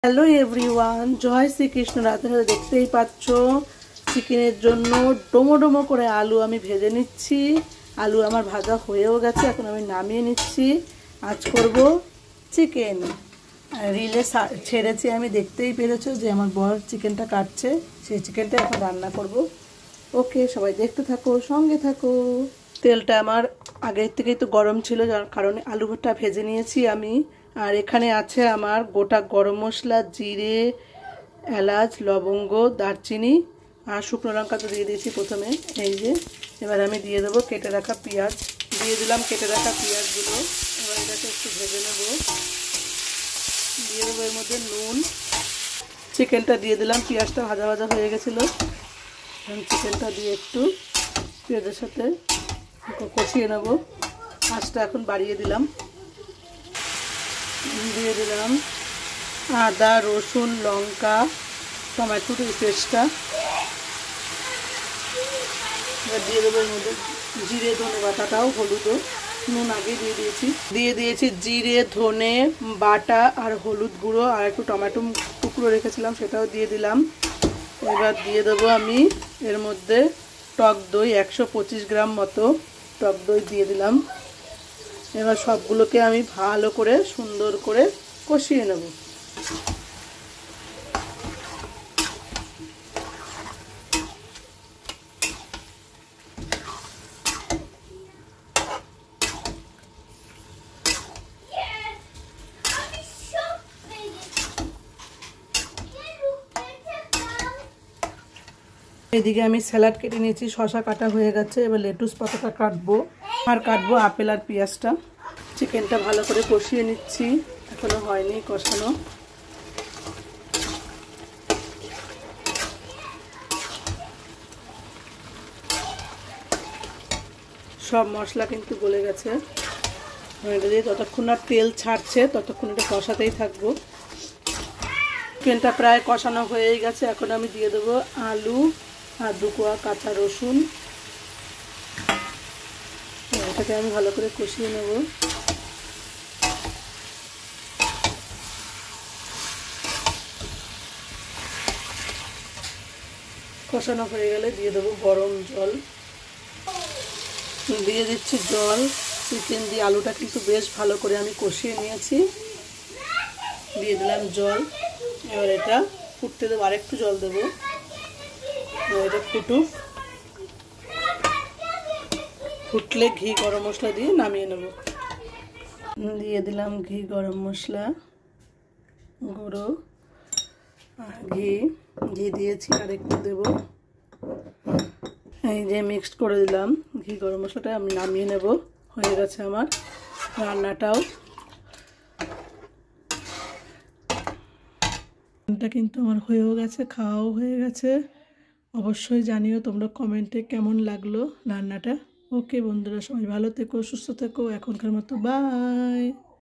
Hello everyone, জয় শ্রীকৃষ্ণ। রাধে রাধে। দেখতেই পাচ্ছ চিকেনের জন্য ডোমো ডোমো করে আলু আমি ভেজে নিচ্ছি। আলু আমার ভাজা হয়েও গেছে, এখন আমি নামিয়ে নিচ্ছি। আজ করব চিকেন। রিলে ছেড়েছি আমি, দেখতেই পেরেছো যে আমার বর চিকেনটা কাটছে। সেই চিকেনটা এখন রান্না করব। ওকে, সবাই দেখতে থাকো, সঙ্গে থাকো। তেলটা আমার আগের থেকেই তো গরম ছিল, যার কারণে আলুটা ভেজে নিয়েছি আমি। আর এখানে আছে আমার গোটা গরম মশলা, জিরে, এলাচ, লবঙ্গ, দারচিনি আর শুকনো লঙ্কা তো দিয়ে দিয়েছি প্রথমে। এই যে এবার আমি দিয়ে দেবো কেটে রাখা পেঁয়াজ। দিয়ে দিলাম কেটে রাখা পেঁয়াজগুলো। এবার এটাকে একটু ভেজে নেব। দিয়ে দেবো এর মধ্যে নুন। চিকেনটা দিয়ে দিলাম, পেঁয়াজটা ভাজা ভাজা হয়ে গেছিলো। চিকেনটা দিয়ে একটু পেঁয়াজের সাথে কষিয়ে নেব। আঁচটা এখন বাড়িয়ে দিলাম। দিয়ে দিলাম আদা, রসুন, লঙ্কা, টমেটোর এই পেস্টটা। এবার দিয়ে দেবো এর মধ্যে জিরে, ধনে বাটাটাও, হলুদও, নুন আগে দিয়ে দিয়েছি জিরে, ধনে বাটা আর হলুদ গুঁড়ো, আর একটু টমেটো টুকরো রেখেছিলাম সেটাও দিয়ে দিলাম। এবার দিয়ে দেবো আমি এর মধ্যে টক দই, 125 গ্রাম মতো টক দই দিয়ে দিলাম। এবার সবগুলোকে আমি ভালো করে সুন্দর করে কষিয়ে নেব। এদিকে আমি স্যালাড কেটে নিয়েছি, শসা কাটা হয়ে গেছে। এবার লেটুস পাতাটা কাটবো, আর কাটবো আপেল আর পেঁয়াজটা। চিকেনটা ভালো করে কষিয়ে নিচ্ছি, এখনো হয়নি কষানো। সব মশলা কিন্তু গলে গেছে। এটা দিয়ে যতক্ষণ না তেল ছাড়ছে ততক্ষণ এটা কষাতেই থাকবো। চিকেনটা প্রায় কষানো হয়েই গেছে। এখন আমি দিয়ে দেবো আলু আর 2 কোয়া কাঁচা রসুন। এটাকে আমি ভালো করে কষিয়ে নেব। কষানো হয়ে গেলে দিয়ে দেবো গরম জল। দিয়ে দিচ্ছি জল। চিকেন দিয়ে আলুটা কিন্তু বেশ ভালো করে আমি কষিয়ে নিয়েছি। দিয়ে দিলাম জল। এবার এটা ফুটতে দেবো, আরেকটু জল দেবো। এটা ফুটুক, ফুটলে ঘি গরম মশলা দিয়ে নামিয়ে নেব। দিয়ে দিলাম ঘি, গরম মশলা গুঁড়ো আর ঘি দিয়েছি, আর একটু দেবো। এই যে মিক্সড করে দিলাম ঘি গরম মশলাটা, আমি নামিয়ে নেব। হয়ে গেছে আমার রান্নাটাও। এটা কিন্তু আমার হয়েও গেছে, খাওয়াও হয়ে গেছে। অবশ্যই জানিও তোমরা কমেন্টে কেমন লাগলো রান্নাটা। ওকে বন্ধুরা, সবাই ভালো থেকো, সুস্থ থেকো। এখনকার মতো বাই।